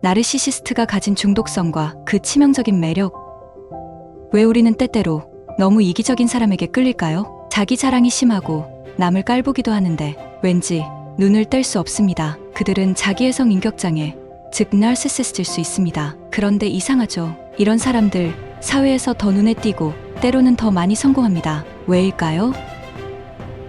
나르시시스트가 가진 중독성과 그 치명적인 매력. 왜 우리는 때때로 너무 이기적인 사람에게 끌릴까요? 자기 자랑이 심하고 남을 깔보기도 하는데 왠지 눈을 뗄 수 없습니다. 그들은 자기의 성인격장애, 즉 나르시시스트일 수 있습니다. 그런데 이상하죠. 이런 사람들 사회에서 더 눈에 띄고 때로는 더 많이 성공합니다. 왜일까요?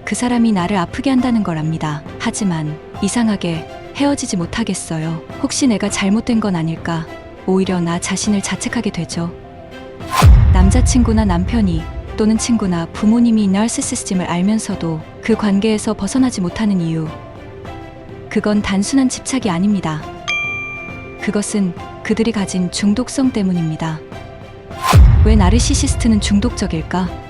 그 사람이 나를 아프게 한다는 걸 압니다. 하지만 이상하게 헤어지지 못하겠어요. 혹시 내가 잘못된 건 아닐까? 오히려 나 자신을 자책하게 되죠. 남자친구나 남편이 또는 친구나 부모님이 나르시시즘을 알면서도 그 관계에서 벗어나지 못하는 이유. 그건 단순한 집착이 아닙니다. 그것은 그들이 가진 중독성 때문입니다. 왜 나르시시스트는 중독적일까?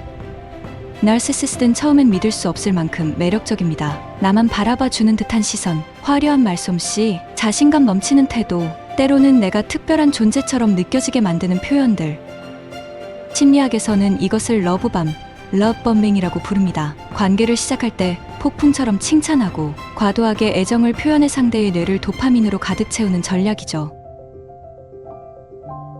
나르시시스트는 처음엔 믿을 수 없을 만큼 매력적입니다. 나만 바라봐 주는 듯한 시선, 화려한 말솜씨, 자신감 넘치는 태도, 때로는 내가 특별한 존재처럼 느껴지게 만드는 표현들. 심리학에서는 이것을 러브밤, 러브범빙이라고 부릅니다. 관계를 시작할 때 폭풍처럼 칭찬하고 과도하게 애정을 표현해 상대의 뇌를 도파민으로 가득 채우는 전략이죠.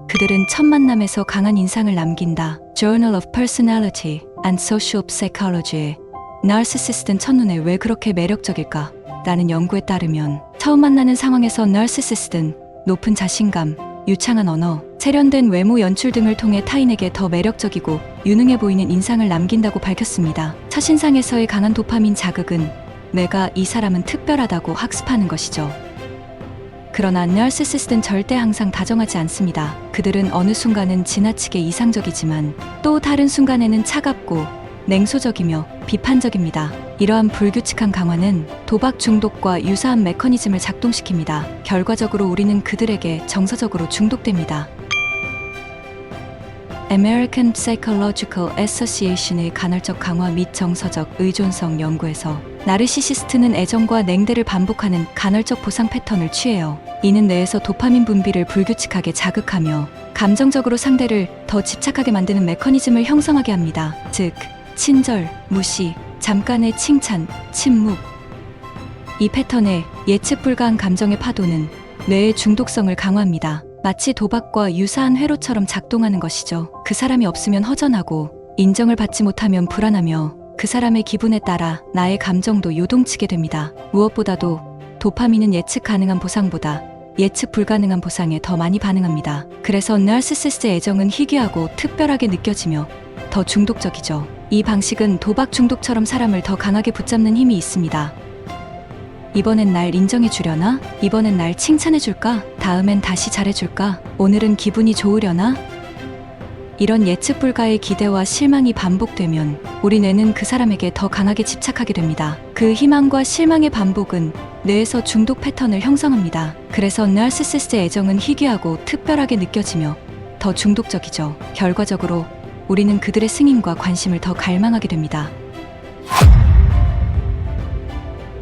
그들은 첫 만남에서 강한 인상을 남긴다. Journal of Personality and Social Psychology. 나르시시스트는 첫눈에 왜 그렇게 매력적일까? 라는 연구에 따르면 처음 만나는 상황에서 나르시시스트는 높은 자신감, 유창한 언어, 세련된 외모 연출 등을 통해 타인에게 더 매력적이고 유능해 보이는 인상을 남긴다고 밝혔습니다. 첫인상에서의 강한 도파민 자극은 내가 이 사람은 특별하다고 학습하는 것이죠. 그러나 나르시시스트는 절대 항상 다정하지 않습니다. 그들은 어느 순간은 지나치게 이상적이지만 또 다른 순간에는 차갑고 냉소적이며 비판적입니다. 이러한 불규칙한 강화는 도박 중독과 유사한 메커니즘을 작동시킵니다. 결과적으로 우리는 그들에게 정서적으로 중독됩니다. American Psychological Association의 간헐적 강화 및 정서적 의존성 연구에서 나르시시스트는 애정과 냉대를 반복하는 간헐적 보상 패턴을 취해요. 이는 뇌에서 도파민 분비를 불규칙하게 자극하며 감정적으로 상대를 더 집착하게 만드는 메커니즘을 형성하게 합니다. 즉, 친절, 무시, 잠깐의 칭찬, 침묵. 이 패턴의 예측 불가한 감정의 파도는 뇌의 중독성을 강화합니다. 마치 도박과 유사한 회로처럼 작동하는 것이죠. 그 사람이 없으면 허전하고 인정을 받지 못하면 불안하며 그 사람의 기분에 따라 나의 감정도 요동치게 됩니다. 무엇보다도 도파민은 예측 가능한 보상보다 예측 불가능한 보상에 더 많이 반응합니다. 그래서 나르시시스트의 애정은 희귀하고 특별하게 느껴지며 더 중독적이죠. 이 방식은 도박 중독처럼 사람을 더 강하게 붙잡는 힘이 있습니다. 이번엔 날 인정해 주려나? 이번엔 날 칭찬해 줄까? 다음엔 다시 잘해 줄까? 오늘은 기분이 좋으려나? 이런 예측 불가의 기대와 실망이 반복되면 우리 뇌는 그 사람에게 더 강하게 집착하게 됩니다. 그 희망과 실망의 반복은 뇌에서 중독 패턴을 형성합니다. 그래서 나르시시스트의 애정은 희귀하고 특별하게 느껴지며 더 중독적이죠. 결과적으로 우리는 그들의 승인과 관심을 더 갈망하게 됩니다.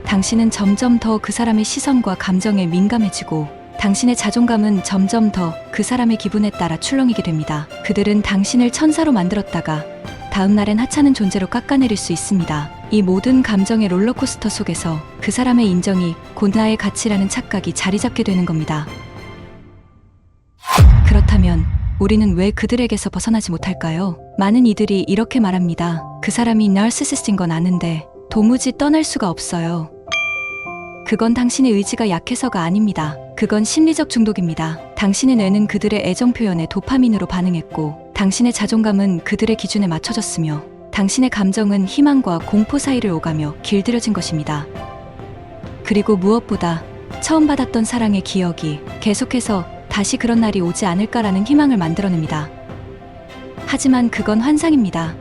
당신은 점점 더 그 사람의 시선과 감정에 민감해지고 당신의 자존감은 점점 더 그 사람의 기분에 따라 출렁이게 됩니다. 그들은 당신을 천사로 만들었다가 다음 날엔 하찮은 존재로 깎아내릴 수 있습니다. 이 모든 감정의 롤러코스터 속에서 그 사람의 인정이 곧 나의 가치라는 착각이 자리 잡게 되는 겁니다. 그렇다면 우리는 왜 그들에게서 벗어나지 못할까요? 많은 이들이 이렇게 말합니다. 그 사람이 나르시시스트인 건 아는데 도무지 떠날 수가 없어요. 그건 당신의 의지가 약해서가 아닙니다. 그건 심리적 중독입니다. 당신의 뇌는 그들의 애정 표현에 도파민으로 반응했고 당신의 자존감은 그들의 기준에 맞춰졌으며 당신의 감정은 희망과 공포 사이를 오가며 길들여진 것입니다. 그리고 무엇보다 처음 받았던 사랑의 기억이 계속해서 다시 그런 날이 오지 않을까라는 희망을 만들어냅니다. 하지만 그건 환상입니다.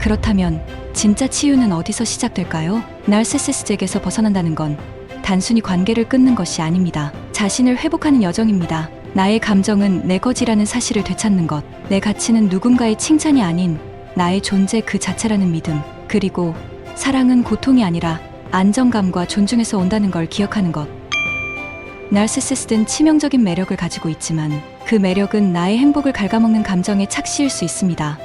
그렇다면 진짜 치유는 어디서 시작될까요? 나르시시스트에게서 벗어난다는 건 단순히 관계를 끊는 것이 아닙니다. 자신을 회복하는 여정입니다. 나의 감정은 내 것이라는 사실을 되찾는 것, 내 가치는 누군가의 칭찬이 아닌 나의 존재 그 자체라는 믿음, 그리고 사랑은 고통이 아니라 안정감과 존중에서 온다는 걸 기억하는 것. 나르시시스트는 치명적인 매력을 가지고 있지만 그 매력은 나의 행복을 갉아먹는 감정의 착시일 수 있습니다.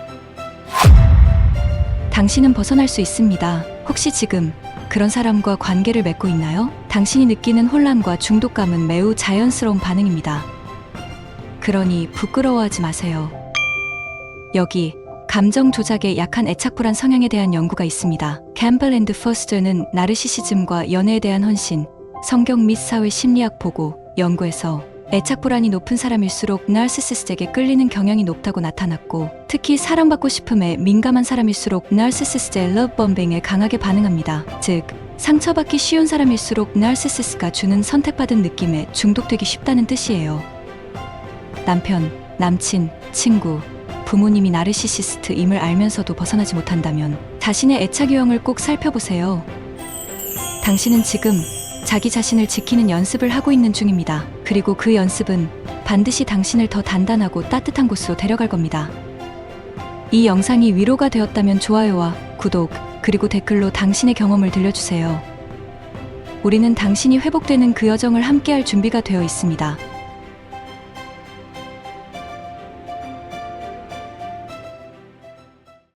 당신은 벗어날 수 있습니다. 혹시 지금 그런 사람과 관계를 맺고 있나요? 당신이 느끼는 혼란과 중독감은 매우 자연스러운 반응입니다. 그러니 부끄러워하지 마세요. 여기 감정 조작에 약한 애착불안 성향에 대한 연구가 있습니다. 캠벨 앤드 퍼스터는 나르시시즘과 연애에 대한 헌신, 성경 및 사회 심리학 보고 연구에서 애착불안이 높은 사람일수록 나르시시스트에게 끌리는 경향이 높다고 나타났고, 특히 사랑받고 싶음에 민감한 사람일수록 나르시시스트의 러브범빙에 강하게 반응합니다. 즉, 상처받기 쉬운 사람일수록 나르시시스트가 주는 선택받은 느낌에 중독되기 쉽다는 뜻이에요. 남편, 남친, 친구, 부모님이 나르시시스트임을 알면서도 벗어나지 못한다면 자신의 애착 유형을 꼭 살펴보세요. 당신은 지금 자기 자신을 지키는 연습을 하고 있는 중입니다. 그리고 그 연습은 반드시 당신을 더 단단하고 따뜻한 곳으로 데려갈 겁니다. 이 영상이 위로가 되었다면 좋아요와 구독, 그리고 댓글로 당신의 경험을 들려주세요. 우리는 당신이 회복되는 그 여정을 함께할 준비가 되어 있습니다.